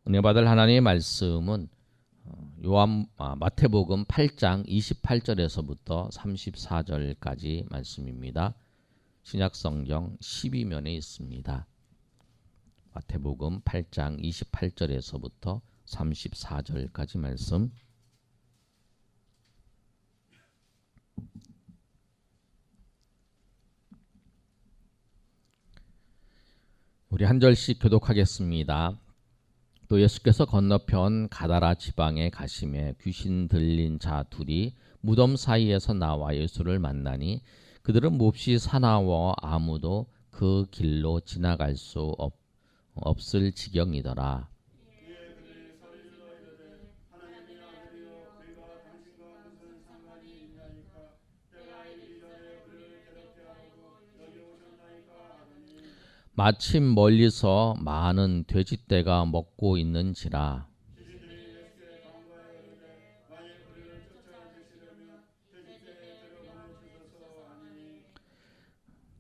은혜 받을 하나님의 말씀은 마태복음 8장 28절에서부터 34절까지 말씀입니다. 신약성경 12면에 있습니다. 마태복음 8장 28절에서부터 34절까지 말씀. 우리 한 절씩 교독하겠습니다. 또 예수께서 건너편 가다라 지방에 가심에 귀신 들린 자 둘이 무덤 사이에서 나와 예수를 만나니 그들은 몹시 사나워 아무도 그 길로 지나갈 수 없을 지경이더라. 마침 멀리서 많은 돼지떼가 먹고 있는지라.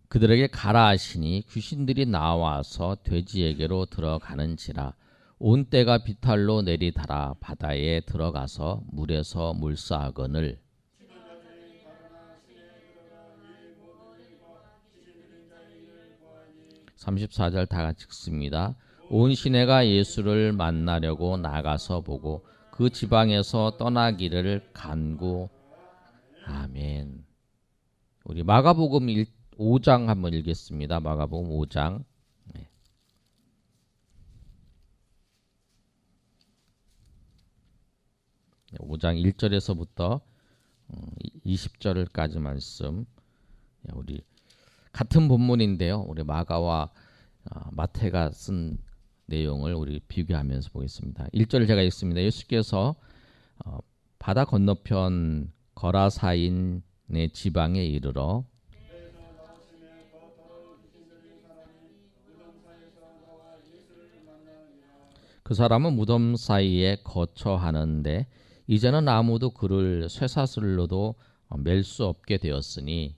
그들에게 가라 하시니 귀신들이 나와서 돼지에게로 들어가는지라. 온 떼가 비탈로 내리달아 바다에 들어가서 물에서 물싸거늘. 34절 다 같이 읽습니다. 온 시내가 예수를 만나려고 나가서 보고 그 지방에서 떠나기를 간구. 아멘. 우리 마가복음 5장 한번 읽겠습니다. 마가복음 5장. 5장 1절에서부터 20절까지 말씀. 우리 같은 본문인데요. 우리 마가와 마태가 쓴 내용을 우리 비교하면서 보겠습니다. 1절을 제가 읽습니다. 예수께서 바다 건너편 거라사인의 지방에 이르러 그 사람은 무덤 사이에 거처하는데 이제는 아무도 그를 쇠사슬로도 맬 수 없게 되었으니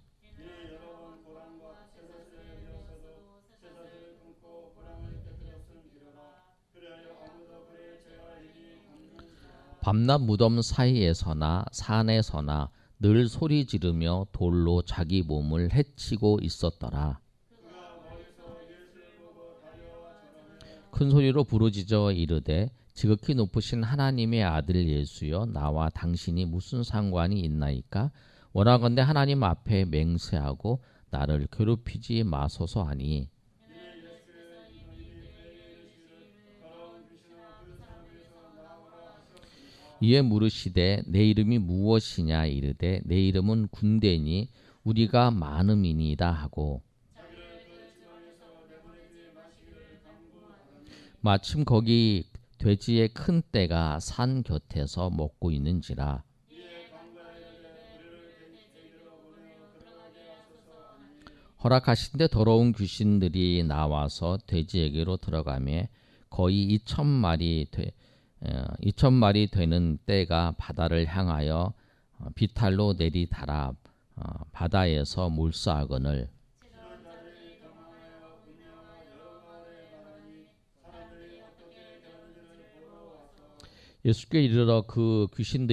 밤낮 무덤 사이에서나 산에서나 늘 소리 지르며 돌로 자기 몸을 해치고 있었더라. 큰 소리로 부르짖어 이르되 지극히 높으신 하나님의 아들 예수여 나와 당신이 무슨 상관이 있나이까? 원하건대 하나님 앞에 맹세하고 나를 괴롭히지 마소서 하니 이에 물으시되 내 이름이 무엇이냐 이르되 내 이름은 군대니 우리가 많음이니이다 하고 마침 거기 돼지의 큰 떼가 산 곁에서 먹고 있는지라. 허락하신데 더러운 귀신들이 나와서 돼지에게로 들어가매 거의 2,000마리 되는 떼가 바다를 향하여 비탈로 내리달아 바다에서 물싸거늘. 예수께 이르러 그 귀신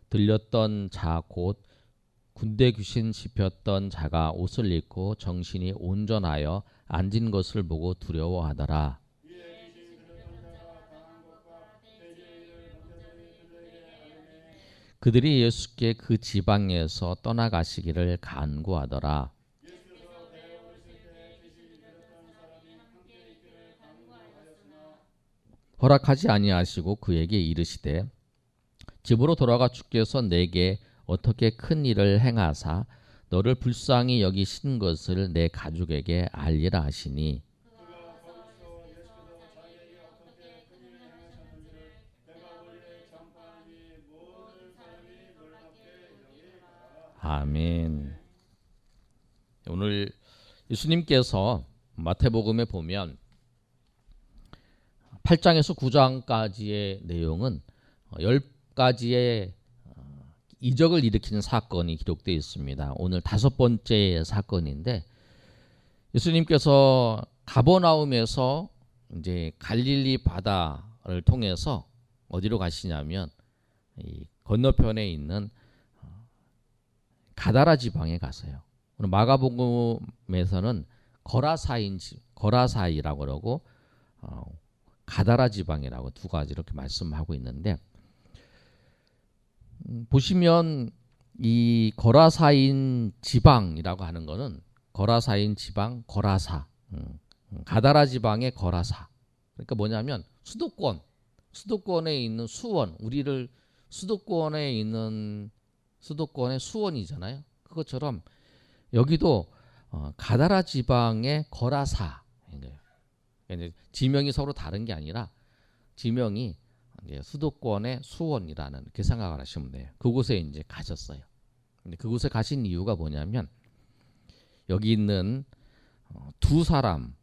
들렸던 자 곧 군대 귀신 씹혔던 자가 옷을 입고 정신이 온전하여 앉은 것을 보고 두려워하더라. 그들이 예수께 그 지방에서 떠나가시기를 간구하더라. 허락하지 아니하시고 그에게 이르시되 집으로 돌아가 주께서 내게 어떻게 큰 일을 행하사 너를 불쌍히 여기신 것을 내 가족에게 알리라 하시니 아멘. 오늘 예수님께서 마태복음에 보면 8장에서 9장까지의 내용은 10가지의 이적을 일으키는 사건이 기록되어 있습니다. 오늘 5번째 사건인데 예수님께서 가버나움에서 이제 갈릴리 바다 통해서 어디로 가시냐면 이 건너편에 있는 가다라 지방에 가세요. 오늘 마가복음에서는 거라사이라고 그러고 가다라 지방이라고 두 가지 이렇게 말씀하고 있는데, 보시면 이 거라사인 지방이라고 하는 거는 거라사인 지방 거라사, 가다라 지방의 거라사. 그러니까 뭐냐면 수도권에 있는 수원, 우리를 수도권에 있는 수도권의 수원이잖아요. 그것처럼 여기도 가다라 지방의 거라사인 거예요. 그러니까 지명이 서로 다른 게 아니라 지명이 이제 수도권의 수원이라는 이렇게 생각을 하시면 돼요. 그곳에 이제 가셨어요. 근데 그곳에 가신 이유가 뭐냐면 여기 있는 두 사람,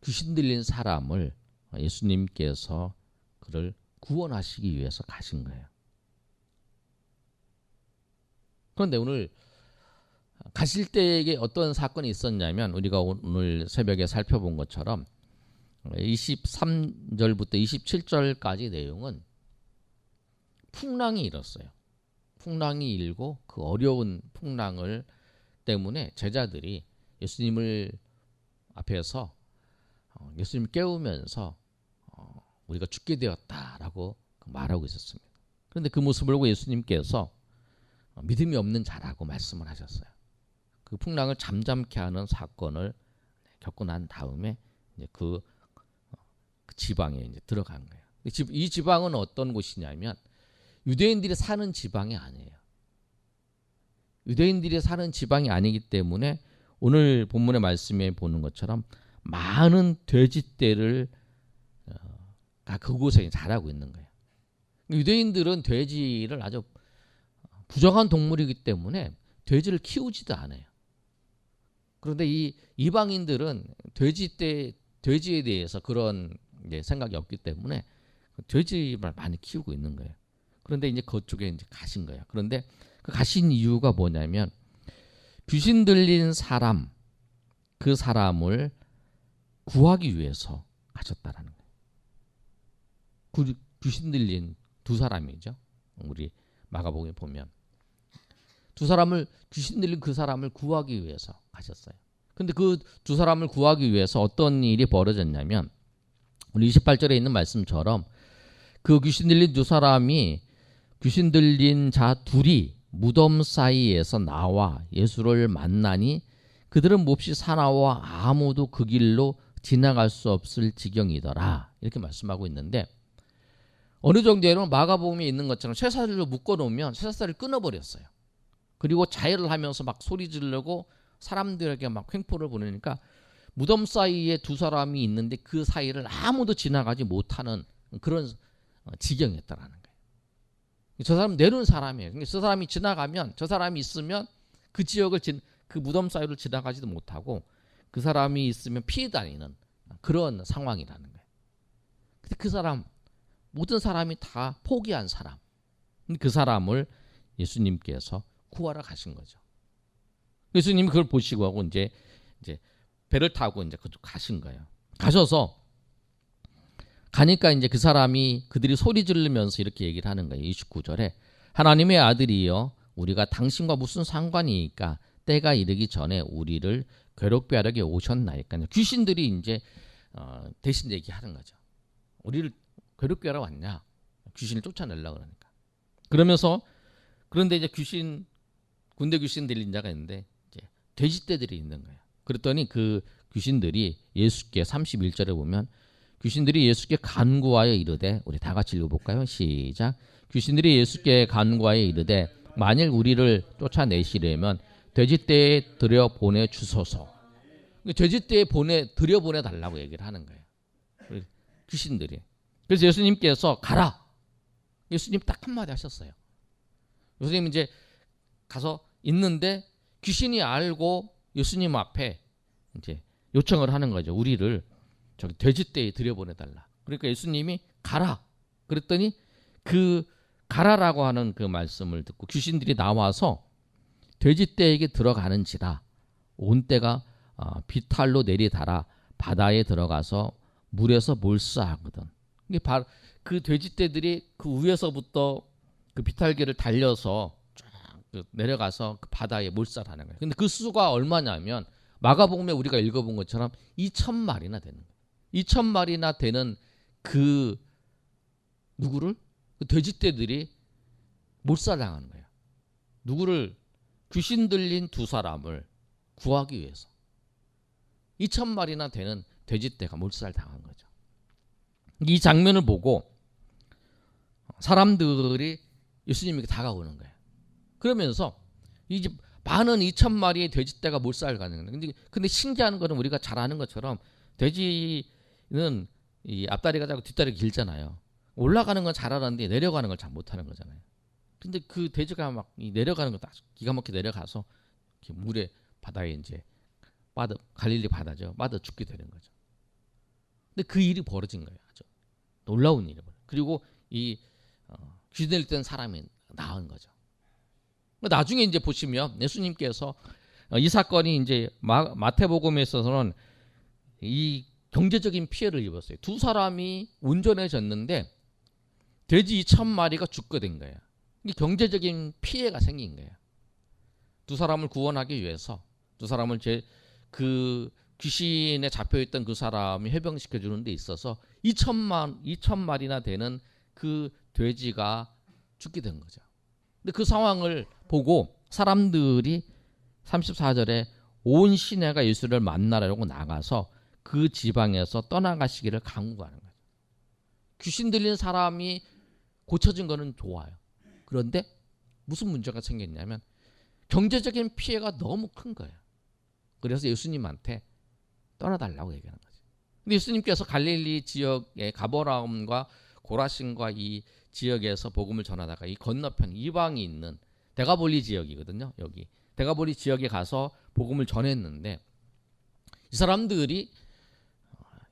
귀신 들린 사람을 예수님께서 그를 구원하시기 위해서 가신 거예요. 그런데 오늘 가실 때에 어떤 사건이 있었냐면 우리가 오늘 새벽에 살펴본 것처럼 23절부터 27절까지 내용은 풍랑이 일었어요. 풍랑이 일고 그 어려운 풍랑을 때문에 제자들이 예수님을 앞에서 예수님 깨우면서 우리가 죽게 되었다라고 말하고 있었습니다. 그런데 그 모습을 보고 예수님께서 믿음이 없는 자라고 말씀을 하셨어요. 그 풍랑을 잠잠케 하는 사건을 겪고 난 다음에 이제 그 지방에 이제 들어간 거예요. 이 지방은 어떤 곳이냐면 유대인들이 사는 지방이 아니에요. 유대인들이 사는 지방이 아니기 때문에 오늘 본문의 말씀에 보는 것처럼 많은 돼지떼를 그곳에 자라고 있는 거예요. 유대인들은 돼지를 아주 부정한 동물이기 때문에 돼지를 키우지도 않아요. 그런데 이 이방인들은 돼지에 대해서 그런 생각이 없기 때문에 돼지를 많이 키우고 있는 거예요. 그런데 이제 그쪽에 이제 가신 거예요. 그런데 그 가신 이유가 뭐냐면 귀신 들린 사람, 그 사람을 구하기 위해서 가셨다라는 거예요. 귀신 들린 두 사람이죠. 우리 마가복음에 보면 귀신 들린 그 사람을 구하기 위해서 가셨어요. 근데 그 두 사람을 구하기 위해서 어떤 일이 벌어졌냐면 우리 28절에 있는 말씀처럼 그 귀신 들린 두 사람이 귀신 들린 자 둘이 무덤 사이에서 나와 예수를 만나니 그들은 몹시 사나워 아무도 그 길로 지나갈 수 없을 지경이더라. 이렇게 말씀하고 있는데 어느 정도에는 마가복음에 있는 것처럼 쇠사슬로 묶어놓으면 쇠사슬을 끊어버렸어요. 그리고 자해를 하면서 막 소리 지르고 사람들에게 막 횡포를 보내니까 무덤 사이에 두 사람이 있는데 그 사이를 아무도 지나가지 못하는 그런 지경이었다라는 거예요. 저 사람 내놓은 사람이에요. 저 사람이 지나가면 저 사람이 있으면 그 지역을 그 무덤 사이를 지나가지도 못하고 그 사람이 있으면 피해 다니는 그런 상황이라는 거예요. 근데 그 사람 모든 사람이 다 포기한 사람, 그 사람을 예수님께서 구하러 가신 거죠. 예수님이 그걸 보시고 하고 이제 배를 타고 이제 그쪽 가신 거예요. 가셔서 가니까 이제 그 사람이 그들이 소리 지르면서 이렇게 얘기를 하는 거예요. 29절에 하나님의 아들이여 우리가 당신과 무슨 상관이니까 때가 이르기 전에 우리를 괴롭게 하려고 오셨나이까. 귀신들이 이제 대신 얘기하는 거죠. 우리를 괴롭게 하러 왔냐? 귀신을 쫓아내려고 그러니까. 그런데 이제 군대 귀신 들린 자가 있는데 이제 돼지떼들이 있는 거예요. 그랬더니 그 귀신들이 예수께 31절에 보면 귀신들이 예수께 간구하여 이르되 우리 다 같이 읽어볼까요? 시작. 귀신들이 예수께 간구하여 이르되 만일 우리를 쫓아내시려면 돼지떼에 들여보내 주소서. 돼지떼에 들여보내 달라고 얘기를 하는 거예요. 귀신들이. 그래서 예수님께서 가라. 예수님 딱 한마디 하셨어요. 예수님 이제 가서 있는데 귀신이 알고 예수님 앞에 이제 요청을 하는 거죠. 우리를 저기 돼지떼에 들여보내달라. 그러니까 예수님이 가라. 그랬더니 그 가라라고 하는 그 말씀을 듣고 귀신들이 나와서 돼지떼에게 들어가는지라 온 떼가 비탈로 내리달아 바다에 들어가서 물에서 몰수하거든. 이게 바로 그 돼지떼들이 그 위에서부터 그 비탈길을 달려서 쫙 내려가서 그 바다에 몰살하는 거예요. 근데 그 수가 얼마냐면 마가복음에 우리가 읽어본 것처럼 2,000마리나 되는 거예요. 2,000마리나 되는 그 누구를? 그 돼지떼들이 몰살당하는 거예요. 누구를? 귀신 들린 두 사람을 구하기 위해서 2,000마리나 되는 돼지떼가 몰살당한 거죠. 이 장면을 보고 사람들이 예수님에게 다가오는 거예요. 그러면서 이제 많은 2,000마리의 돼지떼가 몰살가는 거예요. 근데 신기한 거는 우리가 잘 아는 것처럼 돼지는 이 앞다리가 작고 뒷다리가 길잖아요. 올라가는 건 잘 알았는데 내려가는 걸 잘 못하는 거잖아요. 근데 그 돼지가 막 내려가는 거 딱 기가 막히게 내려가서 물에 바다에 이제 빠져, 갈릴리 바다죠. 빠져 죽게 되는 거죠. 근데 그 일이 벌어진 거예요. 아주 놀라운 일이 벌어요. 그리고 이 귀신 들렸던 사람이 나은 거죠. 나중에 이제 보시면 예수님께서 이 사건이 이제 마태복음에 있어서는 이 경제적인 피해를 입었어요. 두 사람이 운전해졌는데 돼지 2,000마리가 죽게 된 거예요. 이 경제적인 피해가 생긴 거예요. 두 사람을 구원하기 위해서 두 사람을 그 귀신에 잡혀있던 그 사람이 해병시켜 주는 데 있어서 2,000마리나 되는 그 돼지가 죽게 된 거죠. 근데 그 상황을 보고 사람들이 34절에 온 시내가 예수를 만나려고 나가서 그 지방에서 떠나가시기를 강구하는 거죠. 귀신 들린 사람이 고쳐진 거는 좋아요. 그런데 무슨 문제가 생겼냐면 경제적인 피해가 너무 큰 거예요. 그래서 예수님한테 떠나달라고 얘기하는 거죠. 근데 예수님께서 갈릴리 지역의 가버나움과 고라신과 이 지역에서 복음을 전하다가 이 건너편 이방이 있는 데가볼리 지역이거든요. 여기 데가볼리 지역에 가서 복음을 전했는데 이 사람들이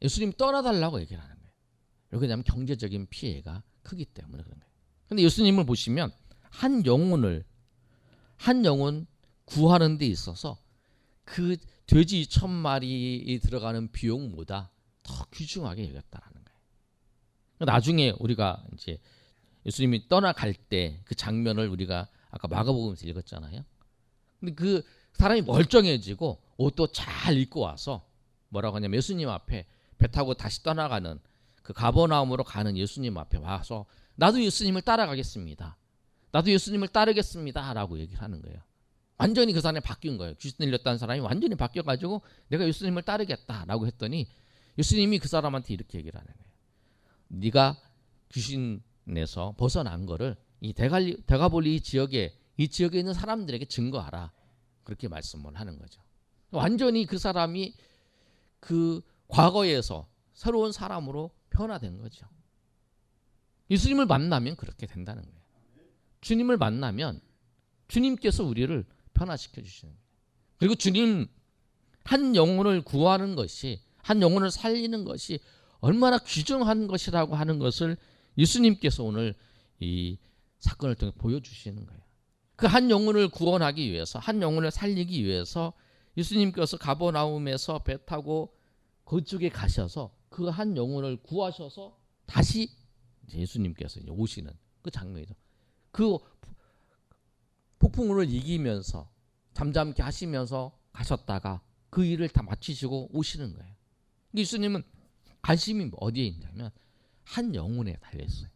예수님 떠나달라고 얘기를 하는 거예요. 왜냐하면 경제적인 피해가 크기 때문에 그런 거예요. 근데 예수님을 보시면 한 영혼 구하는 데 있어서 그 돼지 2,000마리에 들어가는 비용보다 더 귀중하게 여겼다라는 거예요. 나중에 우리가 이제 예수님이 떠나갈 때 그 장면을 우리가 아까 마가복음에서 읽었잖아요. 근데 그 사람이 멀쩡해지고 옷도 잘 입고 와서 뭐라고 하냐면 예수님 앞에 배 타고 다시 떠나가는 그 가버나움으로 가는 예수님 앞에 와서 나도 예수님을 따라가겠습니다. 나도 예수님을 따르겠습니다. 라고 얘기를 하는 거예요. 완전히 그 사람이 바뀐 거예요. 귀신 들렸다는 사람이 완전히 바뀌어가지고 내가 예수님을 따르겠다라고 했더니 예수님이 그 사람한테 이렇게 얘기를 하는 거예요. 네가 귀신에서 벗어난 거를 이 데가볼리 지역에 있는 사람들에게 증거하라. 그렇게 말씀을 하는 거죠. 완전히 그 사람이 그 과거에서 새로운 사람으로 변화된 거죠. 예수님을 만나면 그렇게 된다는 거예요. 주님을 만나면 주님께서 우리를 변화시켜 주시는 거예요. 그리고 주님 한 영혼을 구하는 것이 한 영혼을 살리는 것이 얼마나 귀중한 것이라고 하는 것을 예수님께서 오늘 이 사건을 통해 보여주시는 거예요. 그 한 영혼을 구원하기 위해서 한 영혼을 살리기 위해서 예수님께서 가버나움에서 배 타고 그쪽에 가셔서 그 한 영혼을 구하셔서 다시 예수님께서 이제 오시는 그 장면이죠. 그 폭풍우를 이기면서 잠잠케 하시면서 가셨다가 그 일을 다 마치시고 오시는 거예요. 예수님은 관심이 어디에 있냐면 한 영혼에 달려있어요.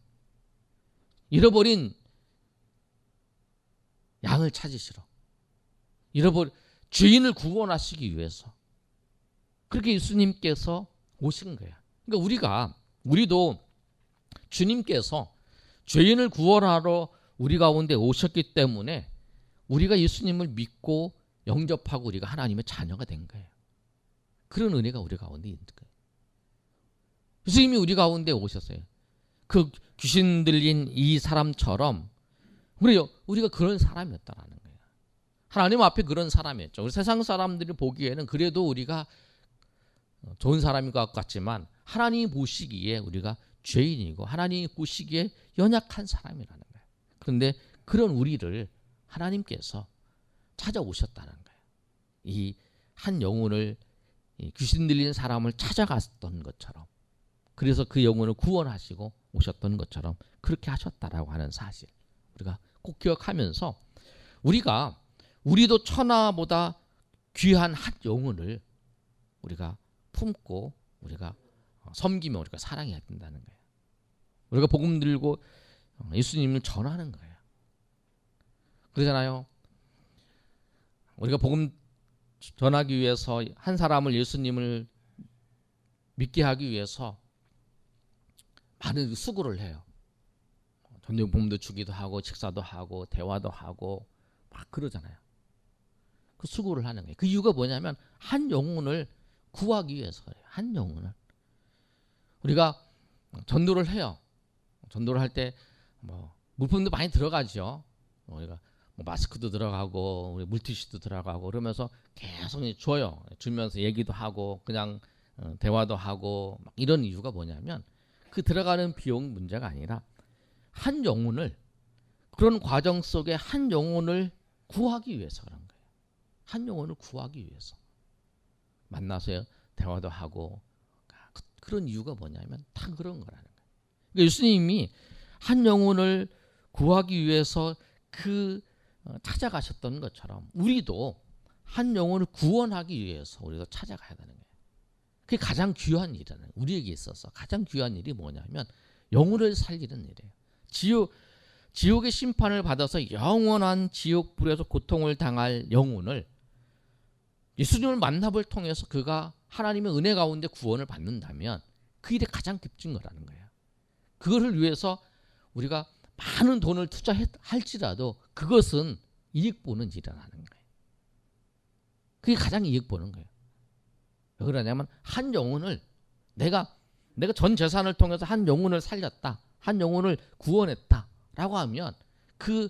잃어버린 양을 찾으시러 죄인을 구원하시기 위해서 그렇게 예수님께서 오신 거예요. 그러니까 우리도 주님께서 죄인을 구원하러 우리 가운데 오셨기 때문에 우리가 예수님을 믿고 영접하고 우리가 하나님의 자녀가 된 거예요. 그런 은혜가 우리 가운데 있는 거예요. 예수님이 우리 가운데 오셨어요. 그 귀신 들린 이 사람처럼 우리가 그런 사람이었다라는 거예요. 하나님 앞에 그런 사람이었죠. 우리 세상 사람들이 보기에는 그래도 우리가 좋은 사람인 것 같지만 하나님이 보시기에 우리가 죄인이고 하나님이 보시기에 연약한 사람이라는 거예요. 그런데 그런 우리를 하나님께서 찾아오셨다는 거예요. 이 한 영혼을 귀신 들린 사람을 찾아갔던 것처럼 그래서 그 영혼을 구원하시고 오셨던 것처럼 그렇게 하셨다라고 하는 사실 우리가 꼭 기억하면서 우리도 천하보다 귀한 한 영혼을 우리가 품고 우리가 섬기며 우리가 사랑해야 된다는 거예요. 우리가 복음 들고 예수님을 전하는 거예요. 그러잖아요. 우리가 복음 전하기 위해서 한 사람을 예수님을 믿게 하기 위해서 많은 수고를 해요. 전쟁 복음도 주기도 하고 식사도 하고 대화도 하고 막 그러잖아요. 그 수고를 하는 거예요. 그 이유가 뭐냐면 한 영혼을 구하기 위해서 그래요. 한 영혼을. 우리가 전도를 해요. 전도를 할 때 뭐 물품도 많이 들어가죠. 우리가 뭐 마스크도 들어가고 우리 물티슈도 들어가고 그러면서 계속 줘요. 주면서 얘기도 하고 그냥 대화도 하고 막 이런 이유가 뭐냐면 그 들어가는 비용 문제가 아니라 한 영혼을 그런 과정 속에 한 영혼을 구하기 위해서 그런 거예요. 한 영혼을 구하기 위해서 만나서 대화도 하고 그런 이유가 뭐냐면 다 그런 거라는 거예요. 그러니까 예수님이 한 영혼을 구하기 위해서 찾아가셨던 것처럼 우리도 한 영혼을 구원하기 위해서 우리도 찾아가야 되는 거예요. 그게 가장 귀한 일이라는 거예요. 우리에게 있어서 가장 귀한 일이 뭐냐면 영혼을 살리는 일이에요. 지옥의 심판을 받아서 영원한 지옥불에서 고통을 당할 영혼을 예수님을 만남을 통해서 그가 하나님의 은혜 가운데 구원을 받는다면 그 일에 가장 값진 거라는 거예요. 그거를 위해서 우리가 많은 돈을 투자할지라도 그것은 이익 보는 일이라는 거예요. 그게 가장 이익 보는 거예요. 왜 그러냐면 한 영혼을 내가 전 재산을 통해서 한 영혼을 살렸다. 한 영혼을 구원했다라고 하면 그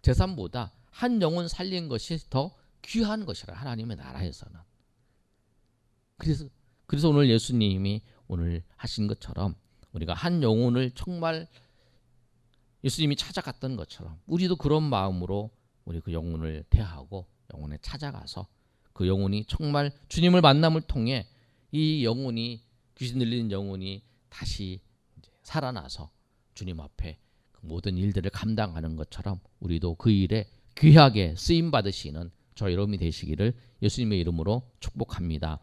재산보다 한 영혼 살린 것이 더 귀한 것이라 하나님의 나라에서는. 그래서 오늘 예수님이 오늘 하신 것처럼 우리가 한 영혼을 정말 예수님이 찾아갔던 것처럼 우리도 그런 마음으로 우리 그 영혼을 대하고 영혼에 찾아가서 그 영혼이 정말 주님을 만남을 통해 이 영혼이 귀신 들리는 영혼이 다시 이제 살아나서 주님 앞에 그 모든 일들을 감당하는 것처럼 우리도 그 일에 귀하게 쓰임 받으시는 저 여러분이 되시기를 예수님의 이름으로 축복합니다.